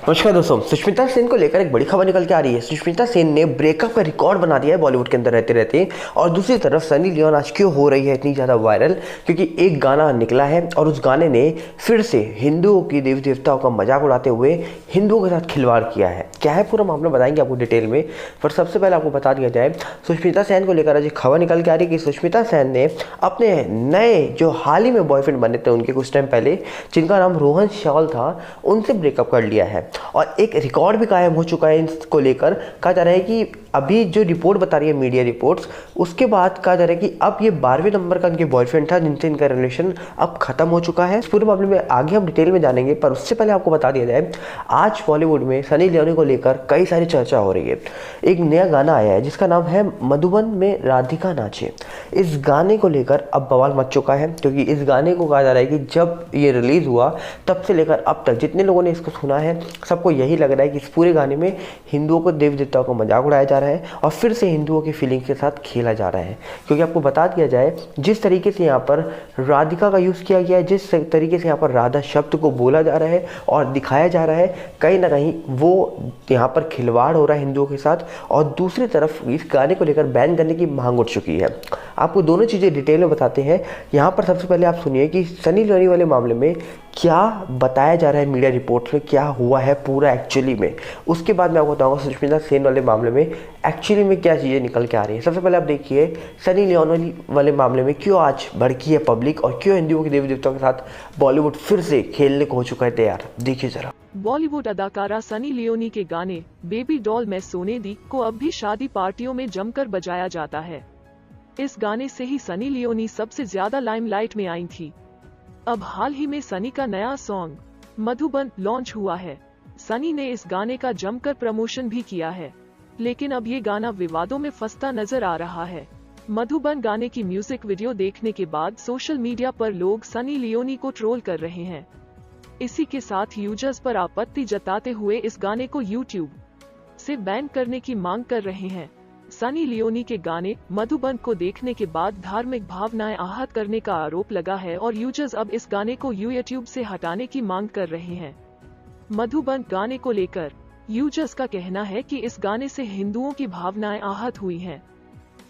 नमस्कार दोस्तों, सुष्मिता सेन को लेकर एक बड़ी खबर निकल के आ रही है। सुष्मिता सेन ने ब्रेकअप का रिकॉर्ड बना दिया है बॉलीवुड के अंदर रहते रहते। और दूसरी तरफ सनी लियोन आज क्यों हो रही है इतनी ज़्यादा वायरल, क्योंकि एक गाना निकला है और उस गाने ने फिर से हिंदुओं की देवी देवताओं का मजाक उड़ाते हुए हिंदुओं के साथ खिलवाड़ किया है। क्या है पूरा मामला बताएंगे आपको डिटेल में, पर सबसे पहले आपको बता दिया जाए सुष्मिता सेन को लेकर आज एक खबर निकल के आ रही है कि सुष्मिता सेन ने अपने नए जो हाल ही में बॉयफ्रेंड बने थे उनके कुछ टाइम पहले, जिनका नाम रोहन शॉल था, उनसे ब्रेकअप कर लिया है। और एक रिकॉर्ड भी कायम हो चुका है इसको लेकर। कहा जा रहा है कि अभी जो रिपोर्ट बता रही है मीडिया रिपोर्ट्स, उसके बाद कहा जा रहा है कि अब ये 12वें नंबर का इनके बॉयफ्रेंड था जिनसे इनका रिलेशन अब खत्म हो चुका है। इस पूरे मामले में आगे हम डिटेल में जानेंगे, पर उससे पहले आपको बता दिया जाए आज बॉलीवुड में सनी लियोनी को लेकर कई सारी चर्चा हो रही है। एक नया गाना आया है जिसका नाम है मधुबन में राधिका नाचे। इस गाने को लेकर अब बवाल मच चुका है, क्योंकि इस गाने को कहा जा रहा है कि जब ये रिलीज हुआ तब से लेकर अब तक जितने लोगों ने इसको सुना है सबको यही लग रहा है कि इस पूरे गाने में हिंदुओं को देवी देवताओं का मजाक उड़ाया जा रहा है और फिर से हिंदुओं की फीलिंग्स के साथ खेला जा रहा है। क्योंकि आपको बता दिया जाए जिस तरीके से यहाँ पर राधिका का यूज़ किया गया है, जिस तरीके से यहाँ पर राधा शब्द को बोला जा रहा है और दिखाया जा रहा है, कहीं ना कहीं वो यहाँ पर खिलवाड़ हो रहा है हिंदुओं के साथ। और दूसरी तरफ इस गाने को लेकर बैन करने की मांग उठ चुकी है। आपको दोनों चीज़ें डिटेल में बताते हैं। यहाँ पर सबसे पहले आप सुनिए कि सनी लियोनी वाले मामले में क्या बताया जा रहा है मीडिया रिपोर्ट्स में, क्या हुआ है पूरा एक्चुअली में। उसके बाद मैं आपको बताऊंगा सुष्मिता सेन वाले मामले में एक्चुअली में क्या चीज़ें निकल के आ रही है। सबसे पहले आप देखिए सनी लियोनी वाले मामले में क्यों आज भड़की है पब्लिक और क्यों हिंदुओं के देवी देवताओं के साथ बॉलीवुड फिर से खेलने को हो चुका है तैयार। देखिए जरा। बॉलीवुड अदाकारा सनी लियोनी के गाने बेबी डॉल मैं सोने दी को अब भी शादी पार्टियों में जमकर बजाया जाता है। इस गाने से ही सनी लियोनी सबसे ज्यादा लाइमलाइट में आई थी। अब हाल ही में सनी का नया सॉन्ग मधुबन लॉन्च हुआ है। सनी ने इस गाने का जमकर प्रमोशन भी किया है, लेकिन अब ये गाना विवादों में फंसता नजर आ रहा है। मधुबन गाने की म्यूजिक वीडियो देखने के बाद सोशल मीडिया पर लोग सनी लियोनी को ट्रोल कर रहे हैं। इसी के साथ यूजर्स पर आपत्ति जताते हुए इस गाने को यूट्यूब से बैन करने की मांग कर रहे हैं। सनी लियोनी के गाने मधुबन को देखने के बाद धार्मिक भावनाएं आहत करने का आरोप लगा है और यूजर्स अब इस गाने को यूट्यूब से हटाने की मांग कर रहे हैं। मधुबन गाने को लेकर यूजर्स का कहना है कि इस गाने से हिंदुओं की भावनाएं आहत हुई हैं।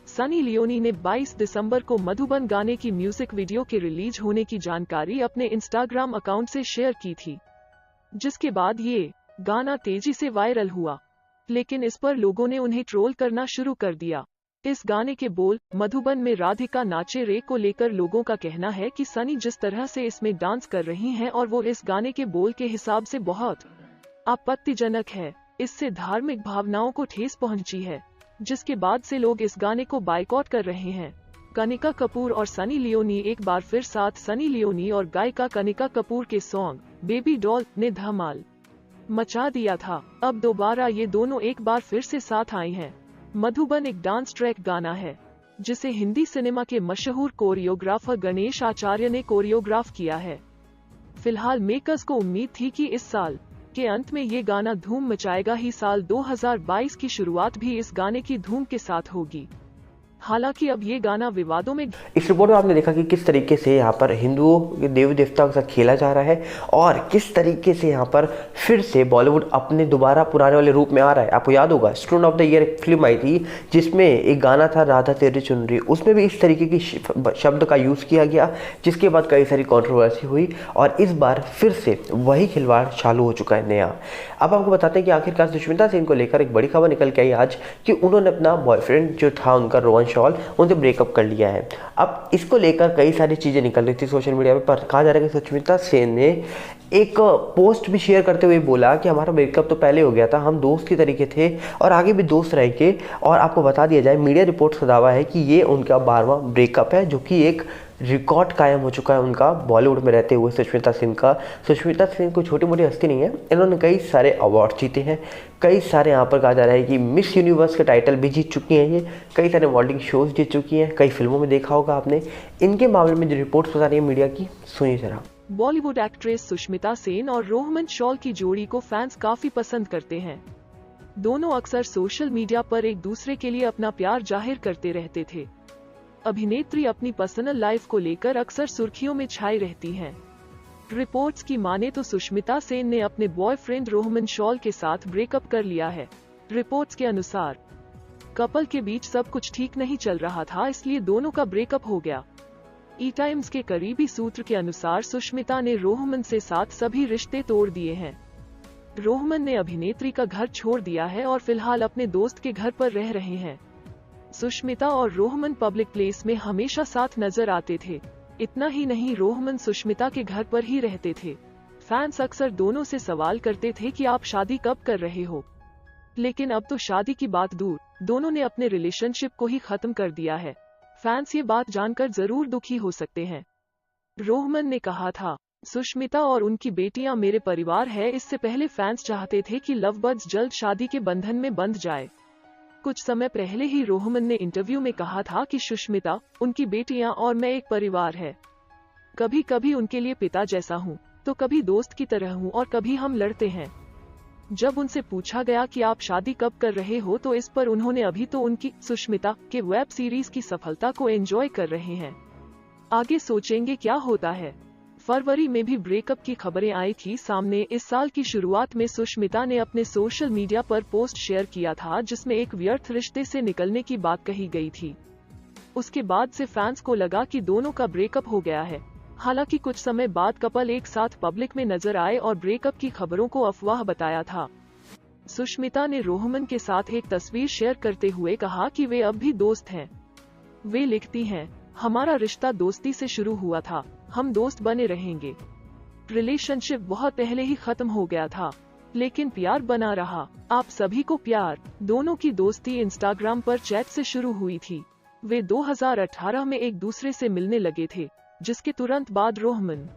सनी लियोनी ने 22 दिसंबर को मधुबन गाने की म्यूजिक वीडियो के रिलीज होने की जानकारी अपने इंस्टाग्राम अकाउंट से शेयर की थी, जिसके बाद ये गाना तेजी से वायरल हुआ, लेकिन इस पर लोगों ने उन्हें ट्रोल करना शुरू कर दिया। इस गाने के बोल मधुबन में राधिका नाचे रे को लेकर लोगों का कहना है कि सनी जिस तरह से इसमें डांस कर रही हैं और वो इस गाने के बोल के हिसाब से बहुत आपत्तिजनक है। इससे धार्मिक भावनाओं को ठेस पहुंची है, जिसके बाद से लोग इस गाने को बायकॉट कर रहे हैं। कनिका कपूर और सनी लियोनी एक बार फिर साथ सनी लियोनी और गायिका कनिका कपूर के सॉन्ग बेबी डॉल ने धमाल मचा दिया था। अब दोबारा ये दोनों एक बार फिर से साथ आई हैं। मधुबन एक डांस ट्रैक गाना है जिसे हिंदी सिनेमा के मशहूर कोरियोग्राफर गणेश आचार्य ने कोरियोग्राफ किया है। फिलहाल मेकर्स को उम्मीद थी कि इस साल के अंत में ये गाना धूम मचाएगा ही। साल 2022 की शुरुआत भी इस गाने की धूम के साथ होगी। हालांकि अब ये गाना विवादों में। इस रिपोर्ट में आपने देखा कि किस तरीके से यहाँ पर हिंदुओं के देवी देवताओं के साथ खेला जा रहा है और किस तरीके से यहाँ पर फिर से बॉलीवुड अपने दोबारा पुराने वाले रूप में आ रहा है। आपको याद होगा स्टूडेंट ऑफ द ईयर एक फिल्म आई थी जिसमें एक गाना था राधा तेरी चुनरी, उसमें भी इस तरीके की शब्द का यूज़ किया गया, जिसके बाद कई सारी कॉन्ट्रोवर्सी हुई और इस बार फिर से वही खिलवाड़ चालू हो चुका है नया। अब आपको बताते हैं कि आखिरकार सुष्मिता सेन को लेकर एक बड़ी खबर निकल के आई आज कि उन्होंने अपना बॉयफ्रेंड जो था उनका रोहन शॉल, उनसे ब्रेकअप कर लिया है। अब इसको लेकर कई सारी चीज़ें निकल रही थी सोशल मीडिया पर कहा जा रहा है कि सुष्मिता सेन ने एक पोस्ट भी शेयर करते हुए बोला कि हमारा ब्रेकअप तो पहले हो गया था, हम दोस्त की तरीके थे और आगे भी दोस्त रहेंगे। और आपको बता दिया जाए मीडिया रिपोर्ट्स का दावा है कि ये उनका 12वां ब्रेकअप है, जो कि एक रिकॉर्ड कायम हो चुका है उनका बॉलीवुड में रहते हुए सुष्मिता सेन का। सुष्मिता सेन कोई छोटी मोटी हस्ती नहीं है, इन्होंने कई सारे अवार्ड जीते हैं, कई सारे यहाँ पर कहा जा रहा है कि मिस यूनिवर्स के टाइटल भी जीत चुकी हैं ये, कई सारे मॉडलिंग शोज जीत चुकी हैं, कई फिल्मों में देखा होगा आपने। इनके मामले में जो रिपोर्ट्स बता रही है मीडिया की, सुनिए जरा। बॉलीवुड एक्ट्रेस सुष्मिता सेन और रोहमन शॉल की जोड़ी को फैंस काफी पसंद करते हैं। दोनों अक्सर सोशल मीडिया पर एक दूसरे के लिए अपना प्यार जाहिर करते रहते थे। अभिनेत्री अपनी पर्सनल लाइफ को लेकर अक्सर सुर्खियों में छाई रहती हैं। रिपोर्ट्स की माने तो सुष्मिता सेन ने अपने बॉयफ्रेंड रोहमन शॉल के साथ ब्रेकअप कर लिया है। रिपोर्ट्स के अनुसार कपल के बीच सब कुछ ठीक नहीं चल रहा था, इसलिए दोनों का ब्रेकअप हो गया। ई टाइम्स के करीबी सूत्र के अनुसार सुष्मिता ने रोहमन से साथ सभी रिश्ते तोड़ दिए हैं। रोहमन ने अभिनेत्री का घर छोड़ दिया है और फिलहाल अपने दोस्त के घर पर रह रहे हैं। सुष्मिता और रोहमन पब्लिक प्लेस में हमेशा साथ नजर आते थे। इतना ही नहीं, रोहमन सुष्मिता के घर पर ही रहते थे। फैंस अक्सर दोनों से सवाल करते थे कि आप शादी कब कर रहे हो, लेकिन अब तो शादी की बात दूर, दोनों ने अपने रिलेशनशिप को ही खत्म कर दिया है। फैंस ये बात जानकर जरूर दुखी हो सकते हैं। रोहमन ने कहा था, सुष्मिता और उनकी बेटियां मेरे परिवार है। इससे पहले फैंस चाहते थे कि लव बर्ड्स जल्द शादी के बंधन में बंध जाए। कुछ समय पहले ही रोहमन ने इंटरव्यू में कहा था कि सुष्मिता, उनकी बेटियां और मैं एक परिवार है। कभी कभी उनके लिए पिता जैसा हूँ, तो कभी दोस्त की तरह हूँ और कभी हम लड़ते हैं। जब उनसे पूछा गया कि आप शादी कब कर रहे हो, तो इस पर उन्होंने अभी तो उनकी सुष्मिता के वेब सीरीज की सफलता को एंजॉय कर रहे हैं, आगे सोचेंगे क्या होता है। फरवरी में भी ब्रेकअप की खबरें आई थी सामने। इस साल की शुरुआत में सुष्मिता ने अपने सोशल मीडिया पर पोस्ट शेयर किया था जिसमें एक व्यर्थ रिश्ते से निकलने की बात कही गई थी। उसके बाद से फैंस को लगा कि दोनों का ब्रेकअप हो गया है। हालांकि कुछ समय बाद कपल एक साथ पब्लिक में नजर आए और ब्रेकअप की खबरों को अफवाह बताया था। सुष्मिता ने रोहमन के साथ एक तस्वीर शेयर करते हुए कहा कि वे अब भी दोस्त हैं। वे लिखती हैं, हमारा रिश्ता दोस्ती से शुरू हुआ था, हम दोस्त बने रहेंगे। रिलेशनशिप बहुत पहले ही खत्म हो गया था, लेकिन प्यार बना रहा। आप सभी को प्यार। दोनों की दोस्ती इंस्टाग्राम पर चैट से शुरू हुई थी। वे 2018 में एक दूसरे से मिलने लगे थे, जिसके तुरंत बाद रोहमन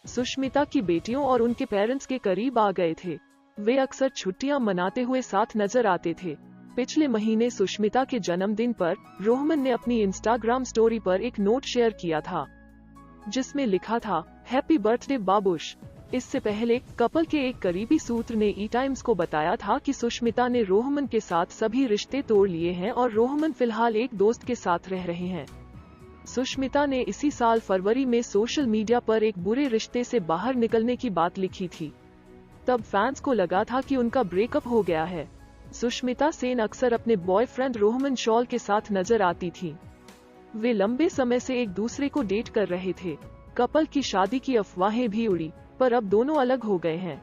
सुष्मिता की बेटियों और उनके पेरेंट्स के करीब आ गए थे। वे अक्सर छुट्टियां मनाते हुए साथ नजर आते थे। पिछले महीने सुष्मिता के जन्मदिन पर रोहमन ने अपनी इंस्टाग्राम स्टोरी पर एक नोट शेयर किया था, जिसमें लिखा था, हैप्पी बर्थडे बाबूश। इससे पहले कपल के एक करीबी सूत्र ने ई टाइम्स को बताया था कि सुष्मिता ने रोहमन के साथ सभी रिश्ते तोड़ लिए हैं और रोहमन फिलहाल एक दोस्त के साथ रह रहे हैं। सुष्मिता ने इसी साल फरवरी में सोशल मीडिया पर एक बुरे रिश्ते से बाहर निकलने की बात लिखी थी। तब फैंस को लगा था कि उनका ब्रेकअप हो गया है। सुष्मिता सेन अक्सर अपने बॉयफ्रेंड रोहमन शॉल के साथ नजर आती थी। वे लंबे समय से एक दूसरे को डेट कर रहे थे। कपल की शादी की अफवाहें भी उड़ी, पर अब दोनों अलग हो गए हैं।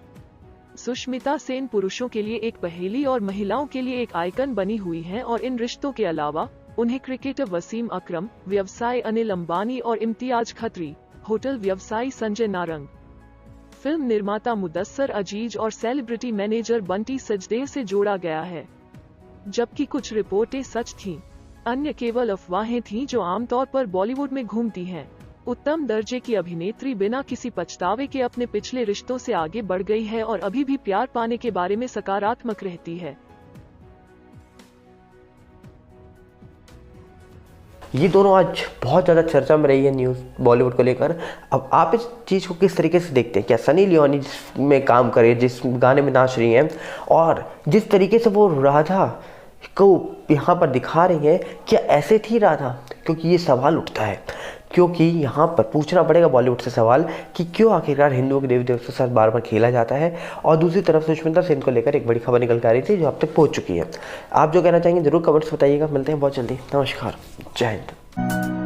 सुष्मिता सेन पुरुषों के लिए एक पहेली और महिलाओं के लिए एक आइकन बनी हुई हैं और इन रिश्तों के अलावा उन्हें क्रिकेटर वसीम अकरम, व्यवसायी अनिल अंबानी और इम्तियाज खत्री, होटल व्यवसायी संजय नारंग, फिल्म निर्माता मुदस्सर अजीज और सेलिब्रिटी मैनेजर बंटी सजदेह से जोड़ा गया है। जबकि कुछ रिपोर्टें सच थीं, अन्य केवल अफवाहें थीं जो आमतौर पर बॉलीवुड में घूमती हैं। उत्तम दर्जे की अभिनेत्री बिना किसी पछतावे के अपने पिछले रिश्तों से आगे बढ़ गई है और अभी भी प्यार पाने के बारे में सकारात्मक रहती है। ये दोनों आज बहुत ज़्यादा चर्चा में रही है न्यूज़ बॉलीवुड को लेकर। अब आप इस चीज़ को किस तरीके से देखते हैं? क्या सनी लियोनी जिसमें काम करे, जिस गाने में नाच रही हैं और जिस तरीके से वो राधा को यहाँ पर दिखा रही है, क्या ऐसे थी राधा? क्योंकि ये सवाल उठता है, क्योंकि यहाँ पर पूछना पड़ेगा बॉलीवुड से सवाल कि क्यों आखिरकार हिंदुओं के देवी देवताओं के साथ बार बार खेला जाता है। और दूसरी तरफ सुष्मिता सेन को लेकर एक बड़ी खबर निकल के आ रही थी जो अब तक पहुँच चुकी है। आप जो कहना चाहेंगे जरूर कमेंट्स बताइएगा। मिलते हैं बहुत जल्दी। नमस्कार, जय हिंद।